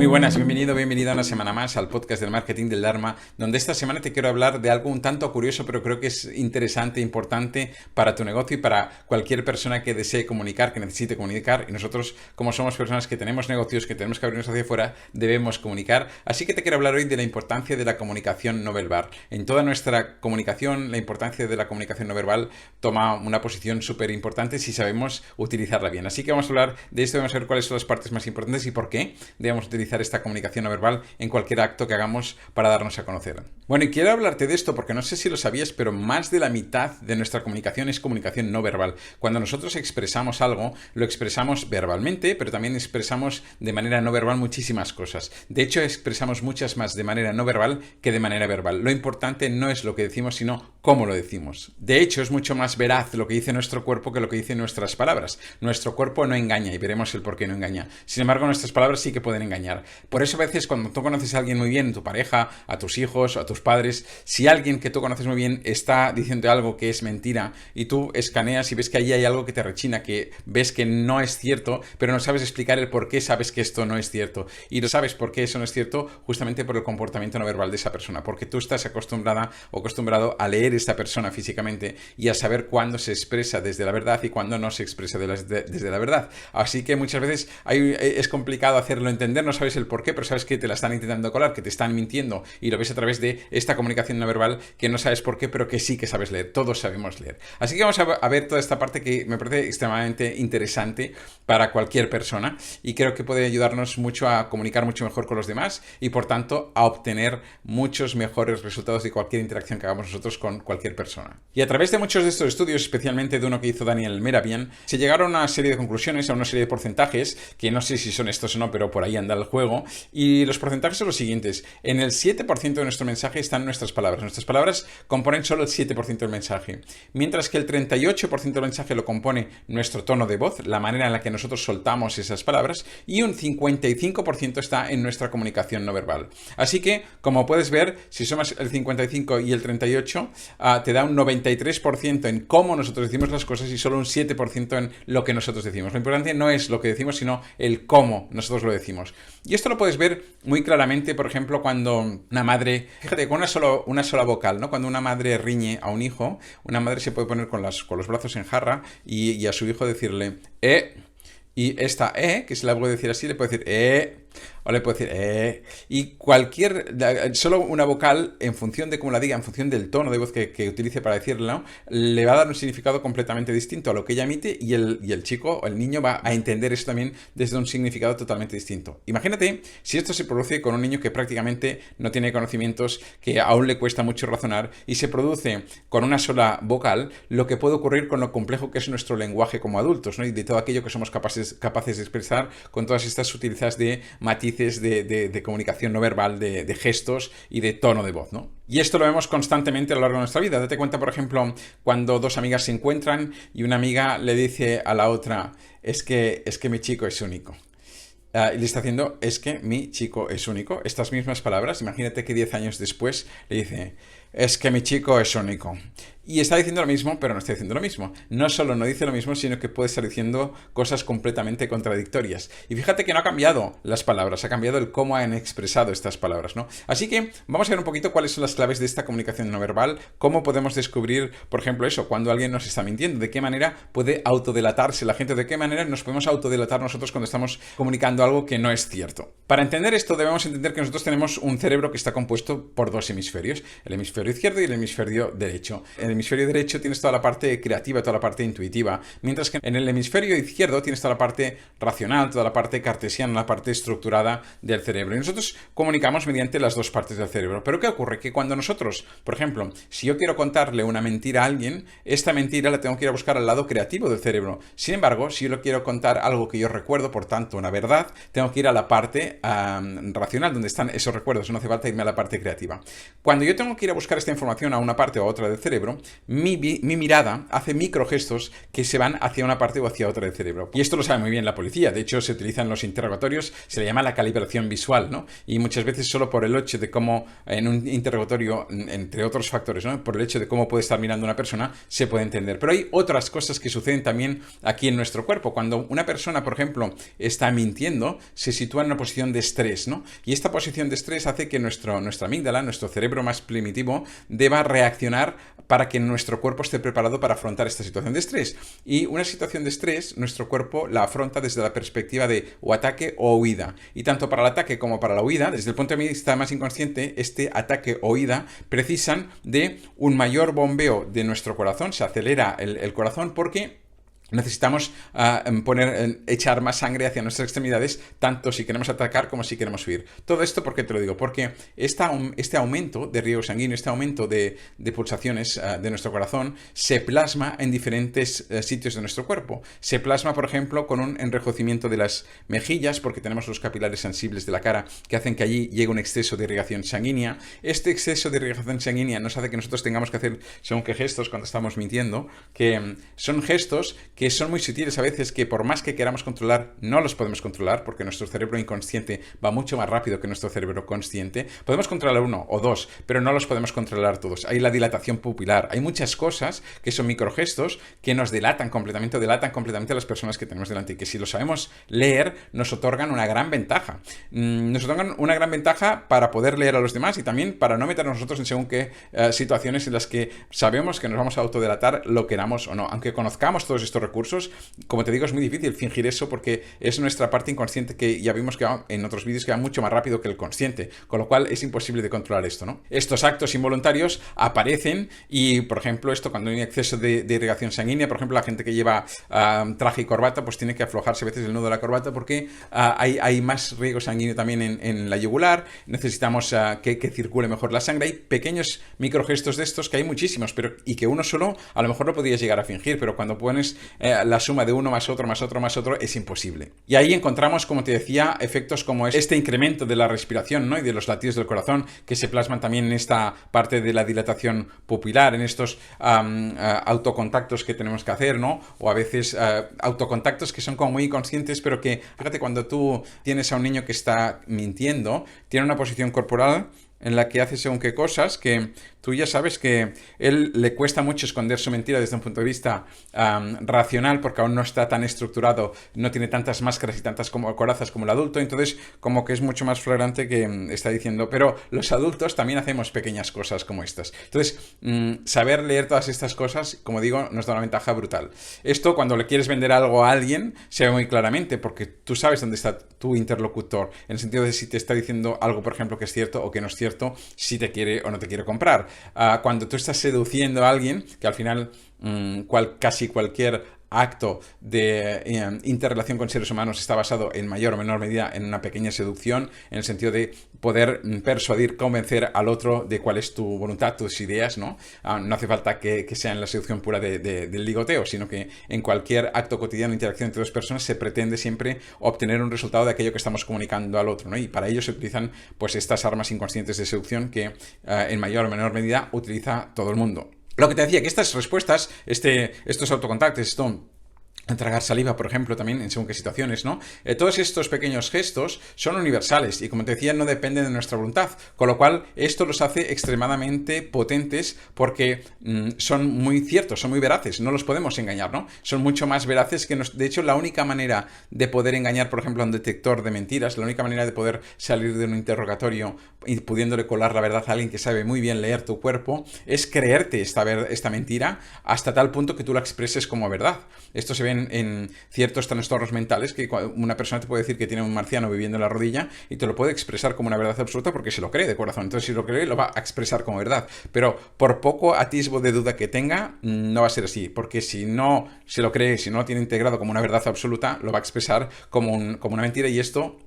buenas, bienvenido a una semana más al podcast del marketing del Dharma, donde esta semana te quiero hablar de algo un tanto curioso, pero creo que es interesante, importante para tu negocio y para cualquier persona que desee comunicar, que necesite comunicar. Y nosotros, como somos personas que tenemos negocios, que tenemos que abrirnos hacia afuera, debemos comunicar. Así que te quiero hablar hoy de la importancia de la comunicación no verbal. En toda nuestra comunicación, la importancia de la comunicación no verbal toma una posición súper importante si sabemos utilizarla bien. Así que vamos a hablar de esto, vamos a ver cuáles son las partes más importantes y por qué debemos utilizar esta comunicación no verbal en cualquier acto que hagamos para darnos a conocer. Bueno, y quiero hablarte de esto porque no sé si lo sabías, pero más de la mitad de nuestra comunicación es comunicación no verbal. Cuando nosotros expresamos algo, lo expresamos verbalmente, pero también expresamos de manera no verbal muchísimas cosas. De hecho, expresamos muchas más de manera no verbal que de manera verbal. Lo importante no es lo que decimos, sino cómo lo decimos. De hecho, es mucho más veraz lo que dice nuestro cuerpo que lo que dicen nuestras palabras. Nuestro cuerpo no engaña y veremos el por qué no engaña. Sin embargo, nuestras palabras sí que pueden engañar. Por eso a veces cuando tú conoces a alguien muy bien, tu pareja, a tus hijos, a tus padres, si alguien que tú conoces muy bien está diciendo algo que es mentira y tú escaneas y ves que allí hay algo que te rechina, que ves que no es cierto, pero no sabes explicar el por qué sabes que esto no es cierto. Y no sabes por qué eso no es cierto justamente por el comportamiento no verbal de esa persona, porque tú estás acostumbrada o acostumbrado a leer esta persona físicamente y a saber cuándo se expresa desde la verdad y cuándo no se expresa desde la verdad. Así que muchas veces es complicado hacerlo entender, no sabes el por qué, pero sabes que te la están intentando colar, que te están mintiendo y lo ves a través de esta comunicación no verbal que no sabes por qué, pero que sí que sabes leer. Todos sabemos leer. Así que vamos a ver toda esta parte que me parece extremadamente interesante para cualquier persona y creo que puede ayudarnos mucho a comunicar mucho mejor con los demás y por tanto a obtener muchos mejores resultados de cualquier interacción que hagamos nosotros con cualquier persona. Y a través de muchos de estos estudios, especialmente de uno que hizo Daniel Meravian, se llegaron a una serie de conclusiones, a una serie de porcentajes, que no sé si son estos o no, pero por ahí anda el juego. Y los porcentajes son los siguientes. En el 7% de nuestro mensaje están nuestras palabras. Nuestras palabras componen solo el 7% del mensaje. Mientras que el 38% del mensaje lo compone nuestro tono de voz, la manera en la que nosotros soltamos esas palabras, y un 55% está en nuestra comunicación no verbal. Así que, como puedes ver, si sumas el 55 y el 38, te da un 93% en cómo nosotros decimos las cosas y solo un 7% en lo que nosotros decimos. Lo importante no es lo que decimos, sino el cómo nosotros lo decimos. Y esto lo puedes ver muy claramente, por ejemplo, cuando una madre, fíjate, con una sola vocal, ¿no? Cuando una madre riñe a un hijo, una madre se puede poner con los brazos en jarra y a su hijo decirle, y esta que se la puede decir así, le puede decir, o le puede decir, y solo una vocal, en función de cómo la diga, en función del tono de voz que utilice para decirlo, le va a dar un significado completamente distinto a lo que ella emite y el chico o el niño va a entender eso también desde un significado totalmente distinto. Imagínate si esto se produce con un niño que prácticamente no tiene conocimientos, que aún le cuesta mucho razonar y se produce con una sola vocal, lo que puede ocurrir con lo complejo que es nuestro lenguaje como adultos, ¿no? Y de todo aquello que somos capaces de expresar con todas estas sutilezas de matices de comunicación no verbal, de gestos y de tono de voz, ¿no? Y esto lo vemos constantemente a lo largo de nuestra vida. Date cuenta, por ejemplo, cuando dos amigas se encuentran y una amiga le dice a la otra, es que mi chico es único. Y le está haciendo, es que mi chico es único. Estas mismas palabras, imagínate que 10 años después le dice, es que mi chico es único. Y está diciendo lo mismo, pero no está diciendo lo mismo. No solo no dice lo mismo, sino que puede estar diciendo cosas completamente contradictorias. Y fíjate que no ha cambiado las palabras, ha cambiado el cómo han expresado estas palabras, ¿no? Así que vamos a ver un poquito cuáles son las claves de esta comunicación no verbal, cómo podemos descubrir, por ejemplo, eso, cuando alguien nos está mintiendo, de qué manera puede autodelatarse la gente, de qué manera nos podemos autodelatar nosotros cuando estamos comunicando algo que no es cierto. Para entender esto debemos entender que nosotros tenemos un cerebro que está compuesto por dos hemisferios, el hemisferio izquierdo y el hemisferio derecho. El hemisferio derecho tienes toda la parte creativa, toda la parte intuitiva, mientras que en el hemisferio izquierdo tienes toda la parte racional, toda la parte cartesiana, la parte estructurada del cerebro. Y nosotros comunicamos mediante las dos partes del cerebro. Pero ¿qué ocurre? Que cuando nosotros, por ejemplo, si yo quiero contarle una mentira a alguien, esta mentira la tengo que ir a buscar al lado creativo del cerebro. Sin embargo, si yo le quiero contar algo que yo recuerdo, por tanto, una verdad, tengo que ir a la parte racional, donde están esos recuerdos. No hace falta irme a la parte creativa. Cuando yo tengo que ir a buscar esta información a una parte o a otra del cerebro, mi mirada hace microgestos que se van hacia una parte o hacia otra del cerebro. Y esto lo sabe muy bien la policía. De hecho, se utiliza en los interrogatorios, se le llama la calibración visual, ¿no? Y muchas veces solo por el hecho de cómo en un interrogatorio, entre otros factores, ¿no? Por el hecho de cómo puede estar mirando una persona, se puede entender. Pero hay otras cosas que suceden también aquí en nuestro cuerpo. Cuando una persona, por ejemplo, está mintiendo, se sitúa en una posición de estrés, ¿no? Y esta posición de estrés hace que nuestra amígdala, nuestro cerebro más primitivo, deba reaccionar para que nuestro cuerpo esté preparado para afrontar esta situación de estrés. Y una situación de estrés, nuestro cuerpo la afronta desde la perspectiva de o ataque o huida. Y tanto para el ataque como para la huida, desde el punto de vista más inconsciente, este ataque o huida precisan de un mayor bombeo de nuestro corazón, se acelera el corazón porque necesitamos echar más sangre hacia nuestras extremidades, tanto si queremos atacar como si queremos huir. Todo esto, ¿por qué te lo digo? Porque este aumento de riego sanguíneo, este aumento de pulsaciones de nuestro corazón, se plasma en diferentes sitios de nuestro cuerpo. Se plasma, por ejemplo, con un enrojecimiento de las mejillas, porque tenemos los capilares sensibles de la cara que hacen que allí llegue un exceso de irrigación sanguínea. Este exceso de irrigación sanguínea nos hace que nosotros tengamos que hacer, según qué gestos, cuando estamos mintiendo, que son gestos que son muy sutiles a veces, que por más que queramos controlar, no los podemos controlar, porque nuestro cerebro inconsciente va mucho más rápido que nuestro cerebro consciente. Podemos controlar uno o dos, pero no los podemos controlar todos. Hay la dilatación pupilar, hay muchas cosas que son microgestos que nos delatan completamente a las personas que tenemos delante, y que si lo sabemos leer, nos otorgan una gran ventaja. Nos otorgan una gran ventaja para poder leer a los demás y también para no meternos nosotros en según qué situaciones en las que sabemos que nos vamos a autodelatar, lo queramos o no. Aunque conozcamos todos estos recursos, como te digo, es muy difícil fingir eso porque es nuestra parte inconsciente, que ya vimos que en otros vídeos que va mucho más rápido que el consciente, con lo cual es imposible de controlar esto, ¿no? Estos actos involuntarios aparecen y, por ejemplo, esto cuando hay exceso de irrigación sanguínea, por ejemplo, la gente que lleva traje y corbata, pues tiene que aflojarse a veces el nudo de la corbata porque hay más riego sanguíneo también en la yugular, necesitamos que circule mejor la sangre. Hay pequeños microgestos de estos que hay muchísimos, y que uno solo a lo mejor lo podrías llegar a fingir, pero cuando pones la suma de uno más otro, más otro, más otro, es imposible. Y ahí encontramos, como te decía, efectos como este incremento de la respiración, ¿no? Y de los latidos del corazón, que se plasman también en esta parte de la dilatación pupilar, en estos autocontactos que tenemos que hacer, ¿no? O a veces autocontactos que son como muy inconscientes, pero que, fíjate, cuando tú tienes a un niño que está mintiendo, tiene una posición corporal en la que hace según qué cosas, que tú ya sabes que él le cuesta mucho esconder su mentira desde un punto de vista racional, porque aún no está tan estructurado, no tiene tantas máscaras y tantas corazas como el adulto, entonces como que es mucho más flagrante que está diciendo, pero los adultos también hacemos pequeñas cosas como estas. Entonces, saber leer todas estas cosas, como digo, nos da una ventaja brutal. Esto, cuando le quieres vender algo a alguien, se ve muy claramente, porque tú sabes dónde está tu interlocutor, en el sentido de si te está diciendo algo, por ejemplo, que es cierto o que no es cierto, si te quiere o no te quiere comprar. Cuando tú estás seduciendo a alguien, que al final casi cualquier acto de interrelación con seres humanos está basado en mayor o menor medida en una pequeña seducción, en el sentido de poder persuadir, convencer al otro de cuál es tu voluntad, tus ideas, ¿no? No hace falta que sea en la seducción pura del ligoteo, sino que en cualquier acto cotidiano de interacción entre dos personas se pretende siempre obtener un resultado de aquello que estamos comunicando al otro, ¿no? Y para ello se utilizan pues estas armas inconscientes de seducción que en mayor o menor medida utiliza todo el mundo. Lo que te decía, que estas respuestas, estos autocontactos, tragar saliva, por ejemplo, también en según qué situaciones, ¿no? Todos estos pequeños gestos son universales y, como te decía, no dependen de nuestra voluntad, con lo cual esto los hace extremadamente potentes porque son muy ciertos, son muy veraces, no los podemos engañar, ¿no? Son mucho más veraces que de hecho, la única manera de poder engañar, por ejemplo, a un detector de mentiras, la única manera de poder salir de un interrogatorio y pudiéndole colar la verdad a alguien que sabe muy bien leer tu cuerpo, es creerte esta mentira hasta tal punto que tú la expreses como verdad. Esto se ve en ciertos trastornos mentales, que una persona te puede decir que tiene un marciano viviendo en la rodilla y te lo puede expresar como una verdad absoluta porque se lo cree de corazón. Entonces, si lo cree, lo va a expresar como verdad. Pero por poco atisbo de duda que tenga, no va a ser así, porque si no se lo cree, si no lo tiene integrado como una verdad absoluta, lo va a expresar como una mentira, y esto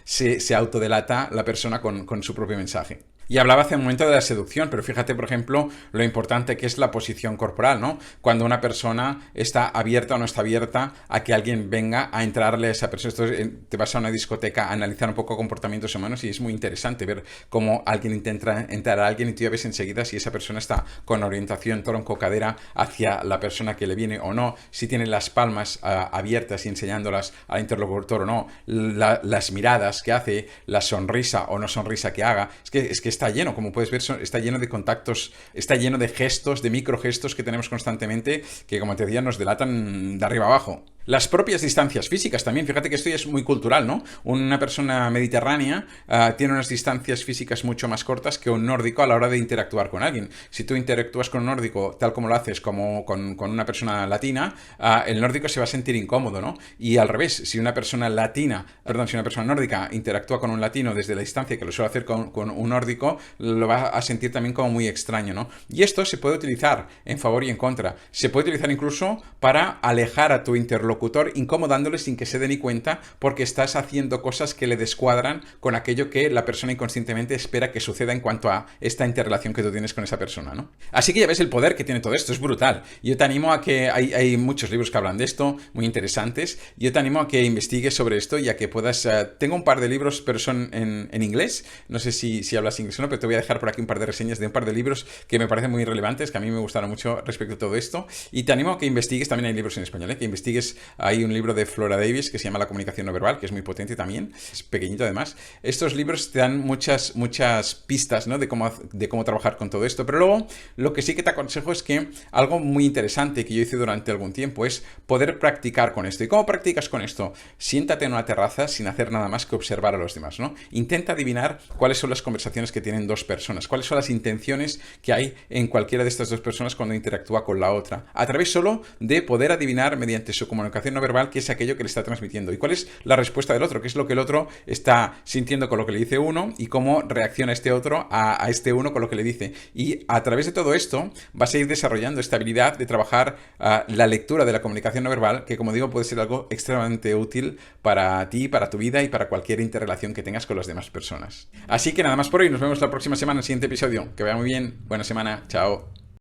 se autodelata la persona con su propio mensaje. Y hablaba hace un momento de la seducción, pero fíjate, por ejemplo, lo importante que es la posición corporal, ¿no? Cuando una persona está abierta o no está abierta a que alguien venga a entrarle a esa persona. Esto te vas a una discoteca a analizar un poco comportamientos humanos y es muy interesante ver cómo alguien intenta entrar a alguien y tú ya ves enseguida si esa persona está con orientación tronco-cadera hacia la persona que le viene o no, si tiene las palmas abiertas y enseñándolas al interlocutor o no, las miradas que hace, la sonrisa o no sonrisa que haga. Es que está lleno, como puedes ver, está lleno de contactos, está lleno de gestos, de microgestos que tenemos constantemente que, como te decía, nos delatan de arriba abajo. Las propias distancias físicas también, fíjate que esto ya es muy cultural, ¿no? Una persona mediterránea tiene unas distancias físicas mucho más cortas que un nórdico a la hora de interactuar con alguien. Si tú interactúas con un nórdico tal como lo haces como con una persona latina, el nórdico se va a sentir incómodo, ¿no? Y al revés, si una persona si una persona nórdica interactúa con un latino desde la distancia que lo suele hacer con un nórdico, lo va a sentir también como muy extraño, ¿no? Y esto se puede utilizar en favor y en contra. Se puede utilizar incluso para alejar a tu interlocutor, incomodándole sin que se dé ni cuenta porque estás haciendo cosas que le descuadran con aquello que la persona inconscientemente espera que suceda en cuanto a esta interrelación que tú tienes con esa persona, ¿no? Así que ya ves el poder que tiene todo esto, es brutal. Yo te animo a que hay muchos libros que hablan de esto, muy interesantes. Yo te animo a que investigues sobre esto y a que puedas... tengo un par de libros, pero son en inglés. No sé si hablas inglés o no, pero te voy a dejar por aquí un par de reseñas de un par de libros que me parecen muy relevantes, que a mí me gustaron mucho respecto a todo esto. Y te animo a que investigues, también hay libros en español, que investigues. Hay un libro de Flora Davis que se llama La comunicación no verbal, que es muy potente también, es pequeñito además. Estos libros te dan muchas pistas, ¿no? de cómo trabajar con todo esto, pero luego lo que sí que te aconsejo es que algo muy interesante que yo hice durante algún tiempo es poder practicar con esto. ¿Y cómo practicas con esto? Siéntate en una terraza sin hacer nada más que observar a los demás, ¿no? Intenta adivinar cuáles son las conversaciones que tienen dos personas, cuáles son las intenciones que hay en cualquiera de estas dos personas cuando interactúa con la otra, a través solo de poder adivinar mediante su comunicación no verbal qué es aquello que le está transmitiendo y cuál es la respuesta del otro, qué es lo que el otro está sintiendo con lo que le dice uno y cómo reacciona este otro a este uno con lo que le dice. Y a través de todo esto vas a ir desarrollando esta habilidad de trabajar la lectura de la comunicación no verbal, que como digo puede ser algo extremadamente útil para ti, para tu vida y para cualquier interrelación que tengas con las demás personas. Así que nada más por hoy, nos vemos la próxima semana en el siguiente episodio. Que vaya muy bien, buena semana, chao.